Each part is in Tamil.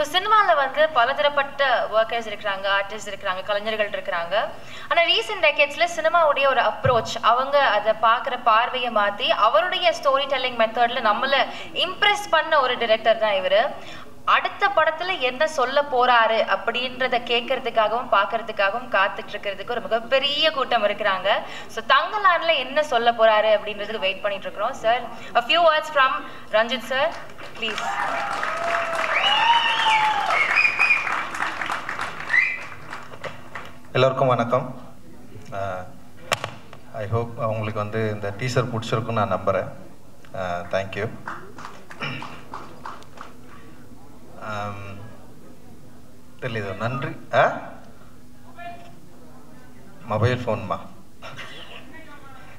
ஸோ சினிமாவில் வந்து பலதரப்பட்ட ஒர்க்கர்ஸ் இருக்கிறாங்க, ஆர்டிஸ்ட் இருக்கிறாங்க, கலைஞர்கள் இருக்கிறாங்க. ஆனால் ரீசெண்ட் டெக்கேட்ஸில் சினிமாவுடைய ஒரு அப்ரோச், அவங்க அதை பார்க்குற பார்வையை மாற்றி அவருடைய ஸ்டோரி டெல்லிங் மெத்தடில் நம்மளை இம்ப்ரெஸ் பண்ண ஒரு டிரெக்டர் தான் இவர். அடுத்த படத்துல என்ன சொல்ல போறாரு அப்படின்றத கேட்கறதுக்காகவும் பார்க்கறதுக்காகவும் காத்துட்டு இருக்கிறதுக்கு ஒரு மிகப்பெரிய கூட்டம் இருக்கிறாங்க. ஸோ தங்கலான்ல என்ன சொல்ல போறாரு அப்படின்றதுக்கு வெயிட் பண்ணிட்டு இருக்கிறோம். Sir, a few words from Ranjith sir, please. எல்லோருக்கும் வணக்கம். ஐ ஹோப் உங்களுக்கு வந்து இந்த டீசர் பிடிச்சிருக்குன்னு நான் நம்புகிறேன். தேங்க்யூ. தெரியல, நன்றி. மொபைல் ஃபோன்மா,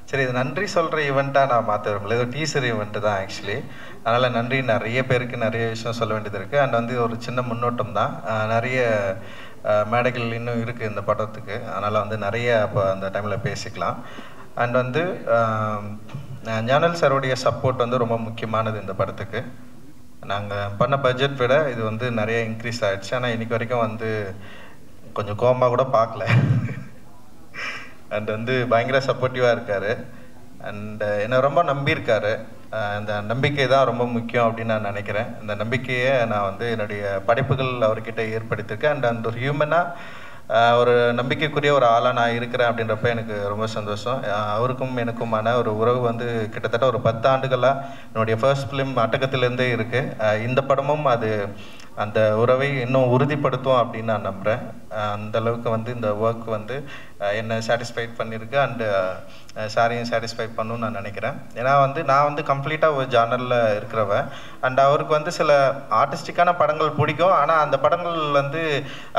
சரி, இது நன்றி சொல்கிற ஈவெண்ட்டாக நான் மாற்ற விரும்பல. இது டீசர் ஈவெண்ட்டு தான் ஆக்சுவலி. அதனால் நன்றி, நிறைய பேருக்கு நிறைய விஷயம் சொல்ல வேண்டியது இருக்குது. அண்ட் வந்து ஒரு சின்ன முன்னோட்டம் தான். நிறைய மேடைகள் இன்னும் இருக்குது இந்த படத்துக்கு. அதனால் வந்து நிறைய அப்போ அந்த டைமில் பேசிக்கலாம். அண்ட் வந்து ஞானல் சாருடைய சப்போர்ட் வந்து ரொம்ப முக்கியமானது இந்த படத்துக்கு. நாங்கள் பண்ண பட்ஜெட் விட இது வந்து நிறைய இன்க்ரீஸ் ஆகிடுச்சு. ஆனால் இன்றைக்கி வரைக்கும் வந்து கொஞ்சம் கோபமாக கூட பார்க்கல. அண்ட் வந்து பயங்கர சப்போர்ட்டிவாக இருக்கார். அண்ட் என்னை ரொம்ப நம்பியிருக்காரு. இந்த நம்பிக்கை தான் ரொம்ப முக்கியம் அப்படின்னு நான் நினைக்கிறேன். இந்த நம்பிக்கையை நான் வந்து என்னுடைய படைப்புகள் அவர்கிட்ட ஏற்படுத்தியிருக்கேன். அண்ட் அந்த ஒரு ஹியூமனாக ஒரு நம்பிக்கைக்குரிய ஒரு ஆளாக நான் இருக்கிறேன் அப்படின்றப்ப எனக்கு ரொம்ப சந்தோஷம். அவருக்கும் எனக்குமான ஒரு உறவு வந்து கிட்டத்தட்ட ஒரு 10 ஆண்டுகளாக என்னுடைய ஃபர்ஸ்ட் ஃபிலிம் அட்டகத்திலேருந்தே இருக்குது. இந்த படமும் அது அந்த உறவை இன்னும் உறுதிப்படுத்தும் அப்படின்னு நான் நம்புகிறேன். அந்த அளவுக்கு வந்து இந்த ஒர்க் வந்து என்னை சாட்டிஸ்ஃபைட் பண்ணியிருக்கு. அண்டு சாரையும் சாட்டிஸ்ஃபை பண்ணணும்னு நான் நினைக்கிறேன். ஏன்னா வந்து நான் வந்து கம்ப்ளீட்டாக ஒரு ஜானரில் இருக்கிறவன். அண்ட் அவருக்கு வந்து சில ஆர்டிஸ்டிக்கான படங்கள் பிடிக்கும். ஆனால் அந்த படங்கள் வந்து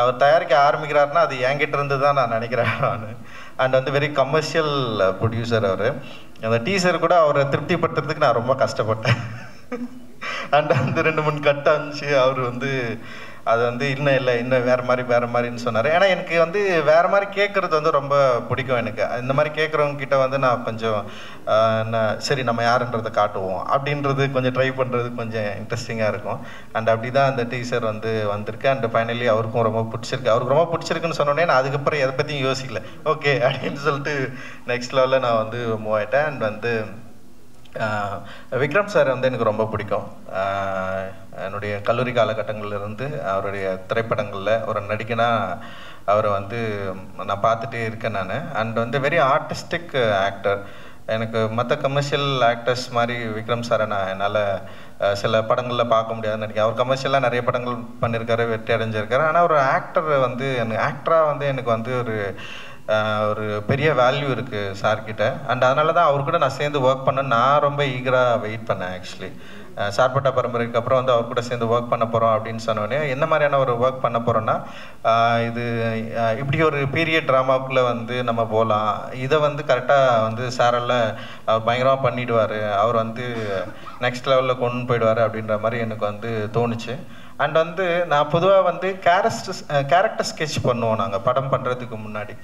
அவர் தயாரிக்க ஆரம்பிக்கிறாருன்னா அது என்கிட்ட இருந்து தான் நான் நினைக்கிறேன் நான். அண்ட் வந்து வெரி கமர்ஷியல் ப்ரொடியூசர் அவர். அந்த டீசர் கூட அவரை திருப்திப்படுத்துறதுக்கு நான் ரொம்ப கஷ்டப்பட்டேன். அண்ட் அந்த 2-3 கட் அனுப்பிச்சு அவர் வந்து அது வந்து இன்னும் இல்லை, இன்னும் வேறு மாதிரின்னு சொன்னார். ஏன்னா எனக்கு வந்து வேறு மாதிரி கேட்குறது வந்து ரொம்ப பிடிக்கும். எனக்கு இந்த மாதிரி கேட்குறவங்க கிட்ட வந்து நான் கொஞ்சம் சரி நம்ம யாருன்றதை காட்டுவோம் அப்படின்றது கொஞ்சம் ட்ரை பண்ணுறது கொஞ்சம் இன்ட்ரெஸ்டிங்காக இருக்கும். அண்ட் அப்படி தான் அந்த டீசர் வந்து வந்திருக்கு. அண்ட் ஃபைனலி அவருக்கும் ரொம்ப பிடிச்சிருக்கு. அவருக்கு ரொம்ப பிடிச்சிருக்குன்னு சொன்னோடனே நான் அதுக்கப்புறம் எதை பற்றியும் யோசிக்கல, ஓகே அப்படின்னு சொல்லிட்டு நெக்ஸ்ட் லெவலில் நான் வந்து மூவ் ஆகிட்டேன். அண்ட் வந்து விக்ரம் சார் வந்து எனக்கு ரொம்ப பிடிக்கும். என்னுடைய கல்லூரி காலகட்டங்கள்லேருந்து அவருடைய திரைப்படங்களில் ஒரு நடிகனா அவரை வந்து நான் பார்த்துட்டே இருக்கேன் நான். அண்ட் வந்து வெரி ஆர்டிஸ்டிக் ஆக்டர். எனக்கு மற்ற கமர்ஷியல் ஆக்டர்ஸ் மாதிரி விக்ரம் சாரை நான் என்னால் சில படங்களில் பார்க்க முடியாதுன்னு நினைக்கிறேன். அவர் கமர்ஷியலாக நிறைய படங்கள் பண்ணியிருக்காரு, வெற்றி அடைஞ்சிருக்காரு. ஆனால் ஒரு ஆக்டர் வந்து எனக்கு ஆக்டராக வந்து எனக்கு வந்து ஒரு பெரிய வேல்யூ இருக்குது சார்கிட்ட. அண்ட் அதனால தான் அவர் கூட நான் சேர்ந்து ஒர்க் பண்ண நான் ரொம்ப ஈகராக வெயிட் பண்ணேன். ஆக்சுவலி சார்பட்டா பரம்பரைக்கு அப்புறம் வந்து அவர் கூட சேர்ந்து ஒர்க் பண்ண போகிறோம் அப்படின்னு சொன்னோடனே என்ன மாதிரியான ஒரு ஒர்க் பண்ண போகிறோன்னா, இது இப்படி ஒரு பீரியட் ட்ராமாவுக்குள்ளே வந்து நம்ம போகலாம், இதை வந்து கரெக்டாக வந்து சாரெல்லாம் அவர் பயங்கரமாக பண்ணிவிடுவார், அவர் வந்து நெக்ஸ்ட் லெவலில் கொண்டு போயிடுவார் அப்படின்ற மாதிரி எனக்கு வந்து தோணுச்சு. அண்ட் வந்து நான் பொதுவாக வந்து கேரக்டர் ஸ்கெட்ச் பண்ணுவோம் நாங்கள் படம் பண்ணுறதுக்கு முன்னாடி.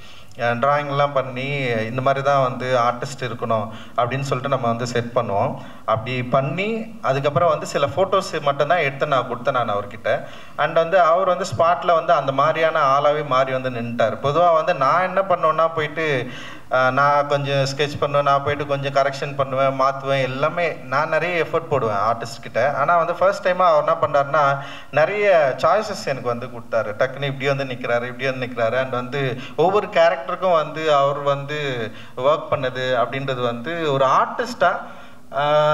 ட்ராயிங்லாம் பண்ணி இந்த மாதிரி தான் வந்து ஆர்டிஸ்ட் இருக்கணும் அப்படின்னு சொல்லிட்டு நம்ம வந்து செட் பண்ணுவோம். அப்படி பண்ணி அதுக்கப்புறம் வந்து சில ஃபோட்டோஸ் மட்டும்தான் எடுத்து நான் கொடுத்தேன் நான் அவர்கிட்ட. அண்ட் வந்து அவர் வந்து ஸ்பாட்டில் வந்து அந்த மாதிரியான ஆளாகவே மாறி வந்து நின்றுட்டார். பொதுவாக வந்து நான் என்ன பண்ணுவேன்னா போயிட்டு நான் கொஞ்சம் ஸ்கெட்ச் பண்ணுவேன், நான் போயிட்டு கொஞ்சம் கரெக்ஷன் பண்ணுவேன், மாற்றுவேன், எல்லாமே நான் நிறைய எஃபர்ட் போடுவேன் ஆர்டிஸ்ட்கிட்ட. ஆனால் வந்து ஃபர்ஸ்ட் டைமாக அவர் என்ன பண்ணுறாருன்னா நிறைய சாய்ஸஸ் எனக்கு வந்து கொடுத்தாரு. டக்குன்னு இப்படி வந்து நிற்கிறாரு, இப்படி வந்து நிற்கிறாரு. அண்ட் வந்து ஒவ்வொரு கேரக்டருக்கும் வந்து அவர் வந்து ஒர்க் பண்ணது அப்படின்றது வந்து ஒரு ஆர்டிஸ்டாக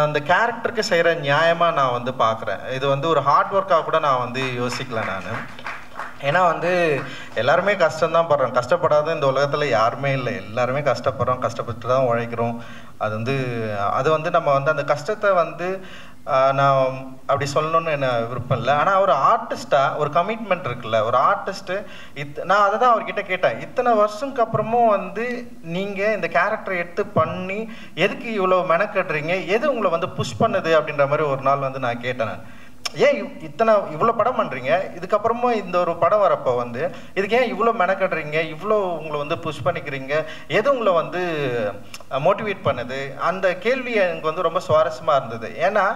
அந்த கேரக்டருக்கு செய்கிற நியாயமாக நான் வந்து பார்க்குறேன். இது வந்து ஒரு ஹார்ட் ஒர்க்காக கூட நான் வந்து யோசிக்கல நான். ஏன்னா வந்து எல்லாருமே கஷ்டம்தான் படுறோம், கஷ்டப்படாத இந்த உலகத்தில் யாருமே இல்லை. எல்லாருமே கஷ்டப்படுறோம், கஷ்டப்பட்டு தான் உழைக்கிறோம். அது வந்து நம்ம வந்து அந்த கஷ்டத்தை வந்து நான் அப்படி சொல்லணும்னு என்ன விருப்பம் இல்லை. ஆனால் ஒரு ஆர்டிஸ்டாக ஒரு கமிட்மெண்ட் இருக்குல்ல, ஒரு ஆர்டிஸ்ட்டு நான் அதை தான் அவர்கிட்ட கேட்டேன். இத்தனை வருஷத்துக்கு அப்புறமும் வந்து நீங்கள் இந்த கேரக்டரை எடுத்து பண்ணி எதுக்கு இவ்வளோ மெனக்கட்டுறீங்க, எது உங்களை வந்து புஷ் பண்ணுது அப்படின்ற மாதிரி ஒரு நாள் வந்து நான் கேட்டேன் நான். ஏன் இவ்வளோ படம் பண்ணுறீங்க, இதுக்கப்புறமா இந்த ஒரு படம் வரப்போ வந்து இதுக்கு ஏன் இவ்வளோ மெனக்கடுறீங்க, இவ்வளோ உங்களை வந்து புஷ் பண்ணிக்கிறீங்க, எது உங்களை வந்து மோட்டிவேட் பண்ணுது? அந்த கேள்வி எனக்கு வந்து ரொம்ப சுவாரஸ்யமாக இருந்தது. ஏன்னா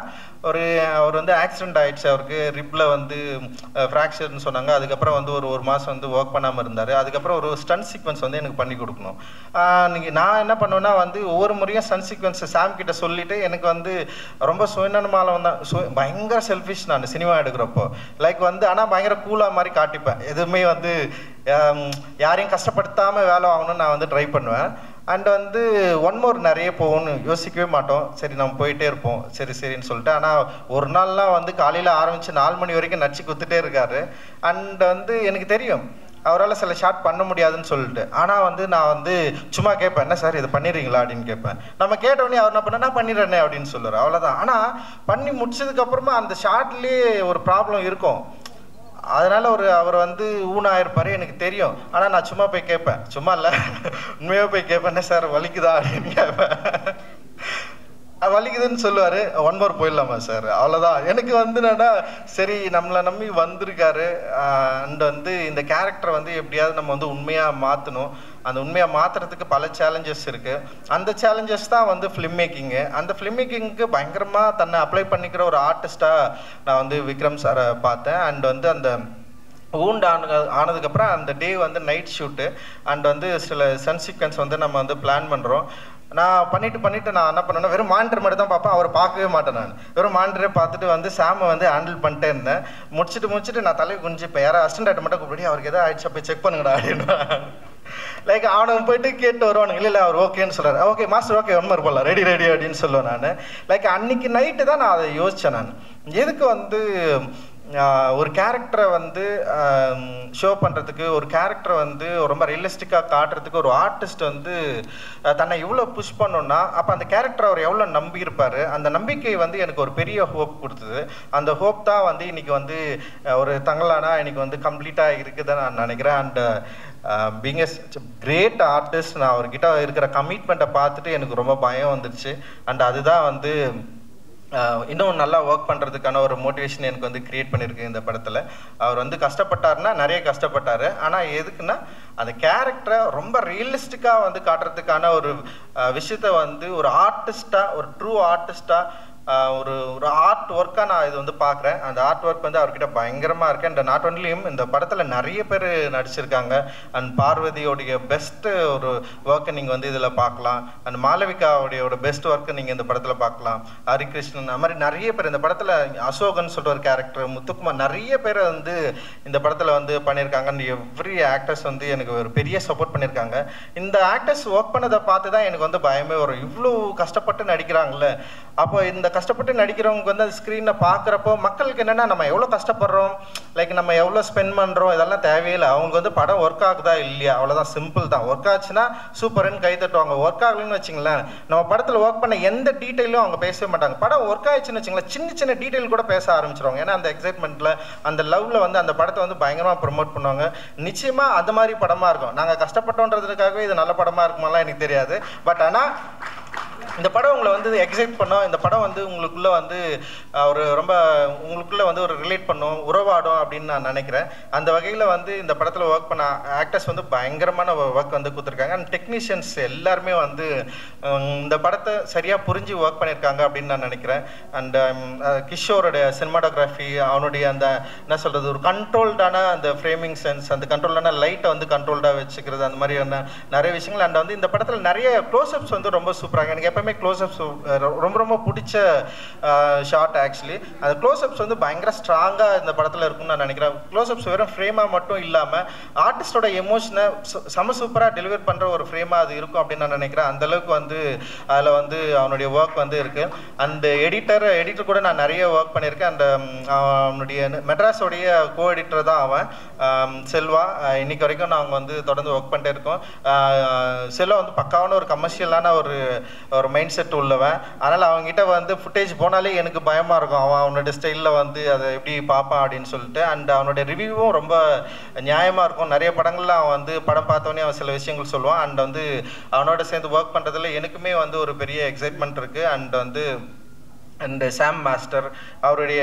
அவர் வந்து ஆக்சிடென்ட் ஆகிடுச்சு, அவருக்கு ரிப்பில் வந்து ஃப்ராக்சர்னு சொன்னாங்க. அதுக்கப்புறம் வந்து ஒரு மாதம் வந்து ஒர்க் பண்ணாமல் இருந்தார். அதுக்கப்புறம் ஒரு ஸ்டன் சீக்வன்ஸ் வந்து எனக்கு பண்ணி கொடுக்கணும். நான் என்ன பண்ணுவேன்னா வந்து ஒவ்வொரு முறையும் ஸ்டன் சீக்வன்ஸை சாம் கிட்ட சொல்லிவிட்டு எனக்கு வந்து ரொம்ப சுயநலமாலம் தான், பயங்கர செல்ஃபிஷ் நான் சினிமா எடுக்கிறப்போ. லைக் வந்து ஆனால் பயங்கர கூலாக மாதிரி காட்டிப்பேன், எதுவுமே வந்து யாரையும் கஷ்டப்படுத்தாமல் வேலை ஆகணும்னு நான் வந்து ட்ரை பண்ணுவேன். அண்ட் வந்து ஒன் மோர் நிறைய போகணும்னு யோசிக்கவே மாட்டோம். சரி நம்ம போயிட்டே இருப்போம், சரின்னு சொல்லிட்டு. ஆனால் ஒரு நாள்லாம் வந்து காலையில் ஆரம்பித்து 4 மணி வரைக்கும் நச்சு குத்துட்டே இருக்காரு. அண்ட் வந்து எனக்கு தெரியும் அவரால் சில ஷாட் பண்ண முடியாதுன்னு சொல்லிட்டு. ஆனால் வந்து நான் வந்து சும்மா கேட்பேன், என்ன சார் இது பண்ணிடுறீங்களா அப்படின்னு கேட்பேன். நம்ம கேட்டோடனே அவர் என்ன பண்ண, நான் பண்ணிடுறேனே அப்படின்னு சொல்லுவார், அவ்வளோதான். ஆனால் பண்ணி முடிச்சதுக்கப்புறமா அந்த ஷாட்லேயே ஒரு ப்ராப்ளம் இருக்கும். அதனால் அவர் வந்து ஊனாயிருப்பார் எனக்கு தெரியும். ஆனால் நான் சும்மா போய் கேட்பேன், சும்மா இல்லை உண்மையாக போய் கேட்பேன், என்ன சார் வலிக்குதா அப்படின்னு கேட்பேன். வலிக்குதுன்னு சொல்லுவார், ஒன் மோர் போயிடலாமா சார், அவ்வளோதான். எனக்கு வந்து என்னன்னா சரி நம்மளை நம்பி வந்திருக்காரு. அண்ட் வந்து இந்த கேரக்டரை வந்து எப்படியாவது நம்ம வந்து உண்மையாக மாற்றணும். அந்த உண்மையாக மாற்றுறதுக்கு பல சேலஞ்சஸ் இருக்குது. அந்த சேலஞ்சஸ் தான் வந்து ஃபிலிம் மேக்கிங்கு. அந்த ஃபிலிம் மேக்கிங்க்கு பயங்கரமாக தன்னை அப்ளை பண்ணிக்கிற ஒரு ஆர்டிஸ்ட்டாக நான் வந்து விக்ரம் சாரை பார்த்தேன். அண்ட் வந்து அந்த ஊண்ட் ஆனதுக்கப்புறம் அந்த டே வந்து நைட் ஷூட்டு. அண்ட் வந்து சில சன் சீக்வன்ஸ் வந்து நம்ம வந்து பிளான் பண்ணுறோம். நான் பண்ணிவிட்டு நான் என்ன பண்ணேன்னா வெறும் மானிட்டர் மட்டும் தான் பார்ப்பேன், அவரை பார்க்கவே மாட்டேன். நான் வெறும் மானிட்டரே பார்த்துட்டு வந்து சாமை வந்து ஹேண்டில் பண்ணிட்டே இருந்தேன். முடிச்சுட்டு நான் தலையை குஞ்சிப்பேன், யாரும் அசிஸ்டன்ட் மட்டும் கூப்பிட்டு அவருக்கு எதாவது ஆயிடுச்சா போய் செக் பண்ணுங்கடா அப்படின்னு. லைக் அவனுக்கு போயிட்டு கேட்டு வருவானுங்க, இல்லை அவர் ஓகேன்னு சொல்கிறார், ஓகே மாஸ்டர் ஓகே ஒன் மாதிரி போகலாம், ரெடி அப்படின்னு சொல்லுவேன் நான். லைக் அன்னைக்கு நைட்டு தான் நான் அதை யோசித்தேன். நான் எதுக்கு வந்து ஒரு கேரக்டரை வந்து ஷோ பண்ணுறதுக்கு, ஒரு கேரக்டரை வந்து ரொம்ப ரியலிஸ்டிக்காக காட்டுறதுக்கு ஒரு ஆர்டிஸ்ட் வந்து தன்னை எவ்வளோ புஷ் பண்ணணும்னா அப்போ அந்த கேரக்டரை அவர் எவ்வளோ நம்பியிருப்பார். அந்த நம்பிக்கை வந்து எனக்கு ஒரு பெரிய ஹோப் கொடுத்தது. அந்த ஹோப் தான் வந்து இன்றைக்கி வந்து ஒரு தங்கலானா இன்றைக்கி வந்து கம்ப்ளீட்டாக இருக்குதுன்னு நான் நினைக்கிறேன். And being a great artist, நான் அவர்கிட்ட இருக்கிற கமிட்மெண்ட்டை பார்த்துட்டு எனக்கு ரொம்ப பயம் வந்துடுச்சு. அண்ட் அதுதான் வந்து இன்னும் நல்லா ஒர்க் பண்ணுறதுக்கான ஒரு மோட்டிவேஷன் எனக்கு வந்து க்ரியேட் பண்ணியிருக்கு இந்த படத்தில். அவர் வந்து கஷ்டப்பட்டாருன்னா நிறைய கஷ்டப்பட்டார். ஆனால் எதுக்குன்னா அந்த கேரக்டரை ரொம்ப ரியலிஸ்டிக்காக வந்து காட்டுறதுக்கான ஒரு விஷயத்தை வந்து ஒரு ஆர்டிஸ்டாக, ஒரு ட்ரூ ஆர்டிஸ்டாக, ஒரு ஆர்ட் ஒர்க்காக நான் இது வந்து பார்க்குறேன். அந்த ஆர்ட் ஒர்க் வந்து அவர்கிட்ட பயங்கரமாக இருக்குது. அண்ட் நாட் ஒன்லியும் இந்த படத்தில் நிறைய பேர் நடிச்சிருக்காங்க. அண்ட் பார்வதியோடைய பெஸ்ட்டு ஒரு ஒர்க்கை நீங்கள் வந்து இதில் பார்க்கலாம். அண்ட் மாளவிகாவுடைய பெஸ்ட் ஒர்க்கை நீங்கள் இந்த படத்தில் பார்க்கலாம். ஹரிகிருஷ்ணன், அது மாதிரி நிறைய பேர் இந்த படத்தில், அசோகன் சொல்கிற ஒரு கேரக்டர், முத்துக்குமார், நிறைய பேர் வந்து இந்த படத்தில் வந்து பண்ணியிருக்காங்க. அண்ட் எவ்ரி ஆக்டர்ஸ் வந்து எனக்கு ஒரு பெரிய சப்போர்ட் பண்ணியிருக்காங்க. இந்த ஆக்டர்ஸ் ஒர்க் பண்ணதை பார்த்து தான் எனக்கு வந்து பயமே வரும், இவ்வளோ கஷ்டப்பட்டு நடிக்கிறாங்களே. அப்போ இந்த கஷ்டப்பட்டு நடிக்கிறவங்க வந்து அந்த ஸ்க்ரீனை பார்க்குறப்போ மக்களுக்கு என்னென்னா நம்ம எவ்வளோ கஷ்டப்படுறோம், லைக் நம்ம எவ்வளோ ஸ்பெண்ட் பண்ணுறோம், இதெல்லாம் தேவையில்லை. அவங்க வந்து படம் ஒர்க் ஆகுதா இல்லையா, அவ்வளோதான், சிம்பிள் தான். ஒர்க் ஆச்சுன்னா சூப்பர்னு கை தட்டுவாங்க. ஒர்க் ஆகலன்னு வச்சிங்களேன், நம்ம படத்தில் ஒர்க் பண்ண எந்த டீட்டெயிலும் அவங்க பேசவே மாட்டாங்க. படம் ஒர்க் ஆயிடுச்சுன்னு வச்சிங்களேன், சின்ன டீட்டெயில் கூட பேச ஆரம்பிச்சிருவாங்க. ஏன்னா அந்த எக்ஸைட்மெண்ட்டில், அந்த லவ்வில் வந்து அந்த படத்தை வந்து பயங்கரமாக ப்ரொமோட் பண்ணுவாங்க. நிச்சயமாக அது மாதிரி படமாக இருக்கும். நாங்கள் கஷ்டப்பட்டோன்றதுக்காகவே இது நல்ல படமாக இருக்குமாலாம் எனக்கு தெரியாது. பட் ஆனால் இந்த படம் உங்களை வந்து எக்ஸைட் பண்ணோம். இந்த படம் வந்து உங்களுக்குள்ளே வந்து ஒரு ரொம்ப உங்களுக்குள்ளே வந்து ஒரு ரிலேட் பண்ணும், உறவாடும் அப்படின்னு நான் நினைக்கிறேன். அந்த வகையில் வந்து இந்த படத்தில் ஒர்க் பண்ண ஆக்டர்ஸ் வந்து பயங்கரமான ஒர்க் வந்து கொடுத்துருக்காங்க. அண்ட் டெக்னீஷியன்ஸ் எல்லாருமே வந்து இந்த படத்தை சரியாக புரிஞ்சு ஒர்க் பண்ணியிருக்காங்க அப்படின்னு நான் நினைக்கிறேன். அண்ட் கிஷோருடைய சினிமாட்டோகிராஃபி, அவனுடைய அந்த என்ன சொல்கிறது, ஒரு கண்ட்ரோல்டான அந்த ஃப்ரேமிங் சென்ஸ், அந்த கண்ட்ரோல்டான லைட்டை வந்து கண்ட்ரோல்டாக வச்சுக்கிறது, அந்த மாதிரியான நிறைய விஷயங்கள். அண்ட் வந்து இந்த படத்தில் நிறைய க்ளோஸ்அப்ஸ் வந்து ரொம்ப சூப்பராக, எனக்கு எப்பவுமே க்ளோஸ்அப்ஸ் ரொம்ப பிடிச்ச ஷார்ட். ஆக்சுவலி அந்த க்ளோஸ்அப்ஸ் வந்து பயங்கர ஸ்ட்ராங்காக இந்த படத்தில் இருக்கும்னு நான் நினைக்கிறேன். க்ளோஸ்அப்ஸ் வெறும் ஃப்ரேமாக மட்டும் இல்லாமல் ஆர்டிஸ்டோட எமோஷனை செம சூப்பராக டெலிவர் பண்ணுற ஒரு ஃப்ரேமாக அது இருக்கும் அப்படின்னு நான் நினைக்கிறேன். அந்தளவுக்கு வந்து அதில் வந்து அவனுடைய ஒர்க் வந்து இருக்குது. அண்ட் எடிட்டர் கூட நான் நிறைய ஒர்க் பண்ணியிருக்கேன். அந்த அவனுடைய மெட்ராஸோடைய கோ எடிட்டர் தான் அவன், செல்வா. இன்னைக்கு வரைக்கும் நாங்கள் வந்து தொடர்ந்து ஒர்க் பண்ணிட்டே இருக்கோம். செல்வா வந்து பக்காவான ஒரு கமர்ஷியலான ஒரு மைண்ட் செட் உள்ளவன். அதனால் அவங்ககிட்ட வந்து ஃபுட்டேஜ் போனாலே எனக்கு பயமாக இருக்கும், அவனோட ஸ்டைலில் வந்து அதை எப்படி பார்ப்பான் அப்படின்னு சொல்லிட்டு. அண்ட் அவனுடைய ரிவ்யூவும் ரொம்ப நியாயமாக இருக்கும். நிறைய படங்களில் அவன் வந்து படம் பார்த்தோன்னே அவன் சில விஷயங்கள் சொல்லுவான். அண்ட் வந்து அவனோட சேர்ந்து ஒர்க் பண்ணுறதுல எனக்குமே வந்து ஒரு பெரிய எக்ஸைட்மெண்ட் இருக்குது. அண்ட் வந்து அண்ட் சாம் மாஸ்டர் அவருடைய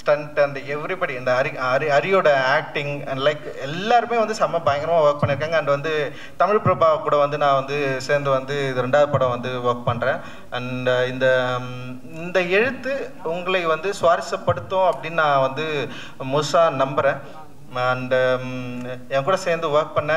ஸ்டண்ட் அண்ட் எவ்ரிபடி இந்த ஹரியோட ஆக்டிங் அண்ட் லைக் எல்லாருமே வந்து செம்ம பயங்கரமாக ஒர்க் பண்ணியிருக்காங்க. அண்ட் வந்து தமிழ் பிரபா கூட வந்து நான் வந்து சேர்ந்து வந்து இது 2வது படம் வந்து ஒர்க் பண்ணுறேன். அண்ட் இந்த எழுத்து உங்களை வந்து சுவாரஸ்யப்படுத்தும் அப்படின்னு நான் வந்து முழுசாக நம்புகிறேன். அண்ட் என் கூட சேர்ந்து ஒர்க் பண்ண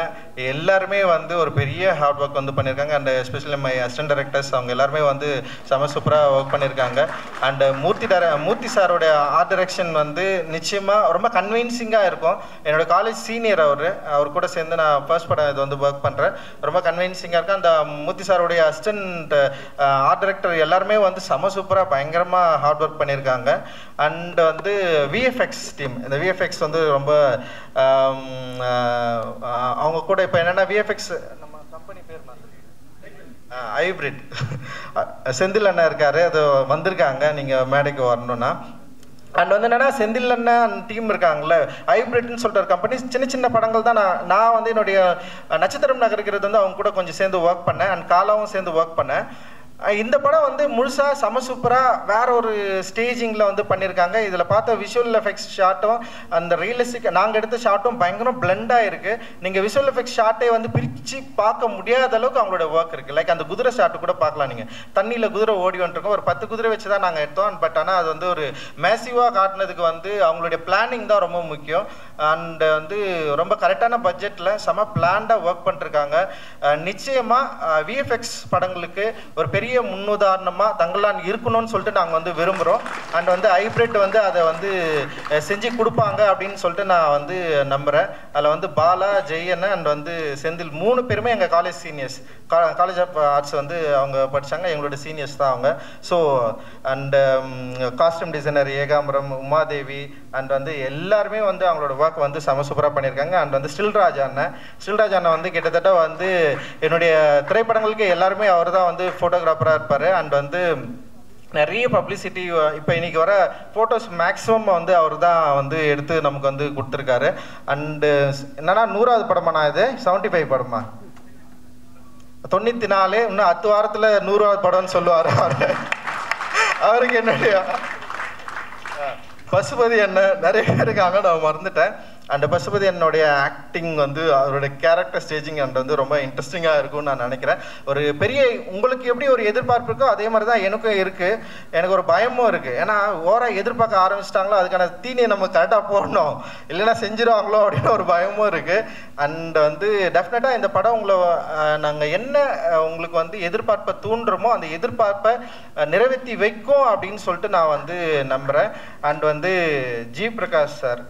எல்லாருமே வந்து ஒரு பெரிய ஹார்ட் ஒர்க் வந்து பண்ணியிருக்காங்க. And especially my assistant directors அவங்க எல்லாருமே வந்து செம சூப்பராக ஒர்க் பண்ணியிருக்காங்க. அண்ட் மூர்த்தி சாரோடைய ஆர்ட் டைரக்ஷன் வந்து நிச்சயமாக ரொம்ப கன்வின்சிங்காக இருக்கும். என்னோடய காலேஜ் சீனியர் அவர் கூட சேர்ந்து நான் ஃபர்ஸ்ட் படம் இது வந்து ஒர்க் பண்ணுறேன். ரொம்ப கன்வின்சிங்காக இருக்கும். அந்த மூர்த்தி சாரோடைய அசிஸ்டன்ட் ஆர்ட் டைரக்டர் எல்லாருமே வந்து செம சூப்பராக பயங்கரமாக ஹார்ட் ஒர்க் பண்ணியிருக்காங்க. அண்ட் வந்து விஎஃப்எக்ஸ் டீம், இந்த விஎஃப்எக்ஸ் வந்து ரொம்ப அவங்க கூட இப்போ என்னென்னா விஎஃப்எக்ஸ் நம்ம கம்பெனி பேர் ஹைப்ரிட் செந்தில் அண்ணா இருக்கார், அது வந்திருக்காங்க நீங்கள் மேடைக்கு வரணுன்னா. அண்ட் வந்து என்னன்னா செந்தில் அண்ணன் டீம் இருக்காங்கல்ல, ஹைப்ரிட்னு சொல்லிட்டு ஒரு கம்பெனி சின்ன சின்ன படங்கள் தான் நான் வந்து என்னுடைய நட்சத்திரம் நகர்கிறது வந்து அவங்க கூட கொஞ்சம் சேர்ந்து ஒர்க் பண்ணேன். அண்ட் காலாவும் சேர்ந்து ஒர்க் பண்ணேன். இந்த படம் வந்து முழுசாக செம சூப்பராக வேற ஒரு ஸ்டேஜிங்கில் வந்து பண்ணியிருக்காங்க. இதில் பார்த்த விஷுவல் எஃபெக்ட்ஸ் ஷாட்டும் அந்த ரியலிஸ்டிக் நாங்கள் எடுத்த ஷாட்டும் பயங்கரம் பிளெண்டாக இருக்குது. நீங்கள் விஷுவல் எஃபெக்ட்ஸ் ஷாட்டை வந்து பிரித்து பார்க்க முடியாத அளவுக்கு அவங்களோட ஒர்க் இருக்குது. லைக் அந்த குதிரை ஷாட்டு கூட பார்க்கலாம். நீங்கள் தண்ணியில் குதிரை ஓடி வந்துருக்கோம், ஒரு 10 குதிரை வச்சு தான் நாங்கள் எடுத்தோம். பட் ஆனால் அது வந்து ஒரு மேசிவாக காட்டினதுக்கு வந்து அவங்களுடைய பிளானிங் தான் ரொம்ப முக்கியம். அண்ட் வந்து ரொம்ப கரெக்டான பட்ஜெட்டில் செம பிளான்டாக ஒர்க் பண்ணிருக்காங்க. நிச்சயமாக விஎஃப்எக்ஸ் படங்களுக்கு ஒரு பெரிய முன்னுதாரணமாக தங்களான் இருக்கணும்னு சொல்லிட்டு நாங்கள் வந்து விரும்புகிறோம். அண்ட் வந்து ஹைப்ரிட் வந்து அதை வந்து செஞ்சு கொடுப்பாங்க அப்படின்னு சொல்லிட்டு நான் வந்து நம்புகிறேன். அதில் வந்து பாலா, ஜெயன் அண்ட் வந்து செந்தில் 3 பேருமே எங்கள் college seniors. College of arts வந்து அவங்க படித்தாங்க, எங்களோட சீனியர்ஸ் தான் அவங்க. So and costume designer Ekambaram, Umadevi and வந்து எல்லாருமே வந்து அவங்களோட ஒர்க் வந்து செம சூப்பராக பண்ணியிருக்காங்க. அண்ட் வந்து ஸ்டில்ராஜ் அண்ணன் வந்து கிட்டத்தட்ட வந்து என்னுடைய திரைப்படங்களுக்கு எல்லாருமே அவர் தான் வந்து ஃபோட்டோகிராஃபராக இருப்பார். அண்ட் வந்து நிறைய பப்ளிசிட்டி இப்போ இன்றைக்கி வர ஃபோட்டோஸ் மேக்ஸிமம் வந்து அவர் தான் வந்து எடுத்து நமக்கு வந்து கொடுத்துருக்காரு. அண்டு என்னன்னா 100வது படமா நான் இது 75 படமா 94 இன்னும் 10 வாரத்தில் 100வது படம்னு சொல்லுவார் அவருக்கு என்னுடைய பசுபதி அண்ணன் நிறைய பேர் இருக்காங்க, நான் மறந்துட்டேன். அண்ட் பசுபதி என்னுடைய ஆக்டிங் வந்து அவருடைய கேரக்டர் ஸ்டேஜிங் அண்ட் வந்து ரொம்ப இன்ட்ரெஸ்டிங்காக இருக்கும்னு நான் நினைக்கிறேன். ஒரு பெரிய உங்களுக்கு எப்படி ஒரு எதிர்பார்ப்பு இருக்கோ அதே மாதிரி தான் எனக்கும் இருக்குது. எனக்கு ஒரு பயமும் இருக்குது. ஏன்னா ஓவராக எதிர்பார்க்க ஆரம்பிச்சிட்டாங்களோ அதுக்கான தீனியை நம்ம கரெக்டாக போடணும், இல்லைன்னா செஞ்சிருவாங்களோ அப்படின்னு ஒரு பயமும் இருக்குது. அண்ட் வந்து டெஃபினட்டாக இந்த படம் உங்களை நாங்கள் என்ன உங்களுக்கு வந்து எதிர்பார்ப்பை தூண்டுறோமோ அந்த எதிர்பார்ப்பை நிறைவேற்றி வைக்கும் அப்படின்னு சொல்லிட்டு நான் வந்து நம்புகிறேன். அண்ட் வந்து ஜி பிரகாஷ் சார்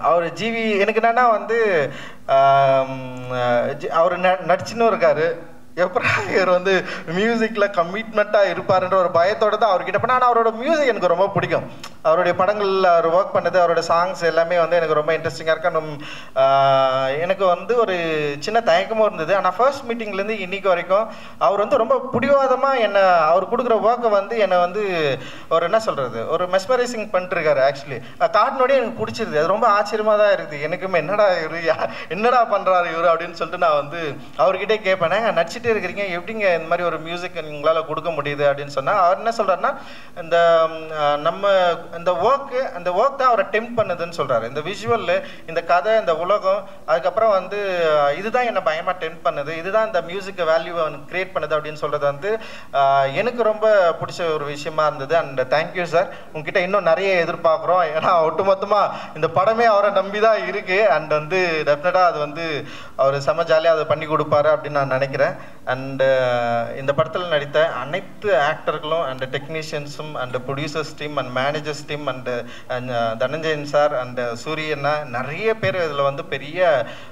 அவர் ஜிவி எனக்கு என்னன்னா வந்து அவர் நடிச்சுன்னு இருக்காரு. எப்படா இவர் வந்து மியூசிக்கில் கமிட்மெண்ட்டாக இருப்பாருன்ற ஒரு பயத்தோடு தான் அவர்கிட்ட பண்ண. ஆனால் அவரோட மியூசிக் எனக்கு ரொம்ப பிடிக்கும். அவருடைய படங்களில் அவர் ஒர்க் பண்ணது, அவரோட சாங்ஸ் எல்லாமே வந்து எனக்கு ரொம்ப இன்ட்ரெஸ்டிங்காக இருக்கும். எனக்கு வந்து ஒரு சின்ன தயக்கமும் இருந்தது. ஆனால் ஃபர்ஸ்ட் மீட்டிங்லேருந்து இன்றைக்கி வரைக்கும் அவர் வந்து ரொம்ப பிடிவாதமாக என்னை அவர் கொடுக்குற ஒர்க்கை வந்து என்னை வந்து ஒரு என்ன சொல்கிறது ஒரு மெஸ்மரைசிங் பண்ணிட்டுருக்காரு. ஆக்சுவலி காட்டினோடய எனக்கு பிடிச்சிருது. அது ரொம்ப ஆச்சரியமாக தான் இருக்குது எனக்குமே. என்னடா பண்ணுறாரு இவர் அப்படின்னு சொல்லிட்டு நான் வந்து அவர்கிட்டே கேட்பேன், நடிச்சிட்டு இருக்கிறீங்க எப்படிங்க இந்த மாதிரி ஒரு மியூசிக் உங்களால் கொடுக்க முடியுது அப்படின்னு சொன்னால் அவர் என்ன சொல்கிறாருன்னா இந்த நம்ம இந்த ஒர்க் தான் அவரை டெம்ப்ட் பண்ணுதுன்னு சொல்கிறாரு. இந்த விஷுவல், இந்த கதை, இந்த உலகம், அதுக்கப்புறம் வந்து இதுதான் என்னை பயமாக டெம்ப்ட் பண்ணுது, இதுதான் இந்த மியூசிக்கை வேல்யூவை கிரியேட் பண்ணுது அப்படின்னு சொல்கிறது வந்து எனக்கு ரொம்ப பிடிச்ச ஒரு விஷயமா இருந்தது. அண்ட் தேங்க்யூ சார், உங்ககிட்ட இன்னும் நிறைய எதிர்பார்க்குறோம். ஏன்னா ஒட்டுமொத்தமாக இந்த படமே அவரை நம்பி தான் இருக்குது. அண்ட் வந்து டெஃபினட்டாக அது வந்து அவர் செம ஜாலியாக அதை பண்ணி கொடுப்பாரு அப்படின்னு நான் நினைக்கிறேன். அண்ட் இந்த படத்தில் நடித்த அனைத்து ஆக்டர்களும் அண்ட் டெக்னீஷியன்ஸும் and producers team and managers team and Dhananjayan sir and சூரியண்ணா நிறைய பேர் இதில் வந்து பெரிய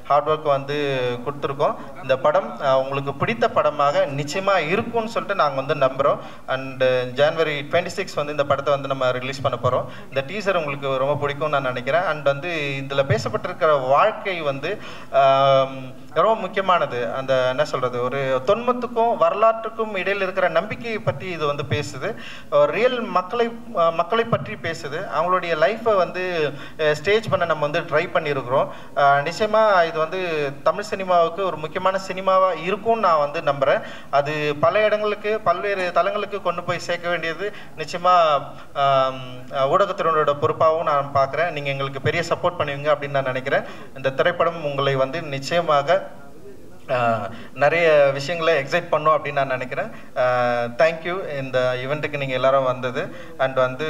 ஹார்ட் ஒர்க் வந்து கொடுத்துருக்கோம். இந்த படம் உங்களுக்கு பிடித்த படமாக நிச்சயமாக இருக்கும்னு சொல்லிட்டு நாங்கள் வந்து நம்புகிறோம். அண்டு January 26 வந்து இந்த படத்தை வந்து நம்ம ரிலீஸ் பண்ண போகிறோம். இந்த டீசர் உங்களுக்கு ரொம்ப பிடிக்கும்னு நான் நினைக்கிறேன். அண்ட் வந்து இதில் பேசப்பட்டிருக்கிற வாழ்க்கை வந்து ரொம்ப முக்கியமானது. அந்த என்ன சொல்கிறது ஒரு தொன்மத்துக்கும் வரலாற்றுக்கும் இடையில் இருக்கிற நம்பிக்கையை பற்றி இது வந்து பேசுது. ரியல் மக்களை பற்றி பேசுது. அவங்களுடைய லைஃப்பை வந்து ஸ்டேஜ் பண்ண நம்ம வந்து ட்ரை பண்ணியிருக்கிறோம். நிச்சயமாக இது வந்து தமிழ் சினிமாவுக்கு ஒரு முக்கியமான சினிமாவாக இருக்கும்னு நான் வந்து நம்புகிறேன். அது பல இடங்களுக்கு பல்வேறு தளங்களுக்கு கொண்டு போய் சேர்க்க வேண்டியது நிச்சயமாக ஊடகத்தினரோட பொறுப்பாகவும் நான் பார்க்குறேன். நீங்கள் எங்களுக்கு பெரிய சப்போர்ட் பண்ணுவீங்க அப்படின்னு நான் நினைக்கிறேன். இந்த திரைப்படம் உங்களை வந்து நிச்சயமாக நிறைய விஷயங்களை எக்ஸைட் பண்ணோம் அப்படின்னு நான் நினைக்கிறேன். தேங்க்யூ இந்த ஈவெண்ட்டுக்கு நீங்கள் எல்லாரும் வந்தது. அண்ட் வந்து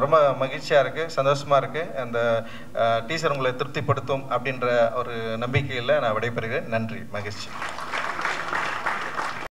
ரொம்ப மகிழ்ச்சியாக இருக்குது, சந்தோஷமாக இருக்குது. அந்த டீசர் உங்களை திருப்திப்படுத்தும் அப்படின்ற ஒரு நம்பிக்கையில் நான் விடைபெறுகிறேன். நன்றி, மகிழ்ச்சி.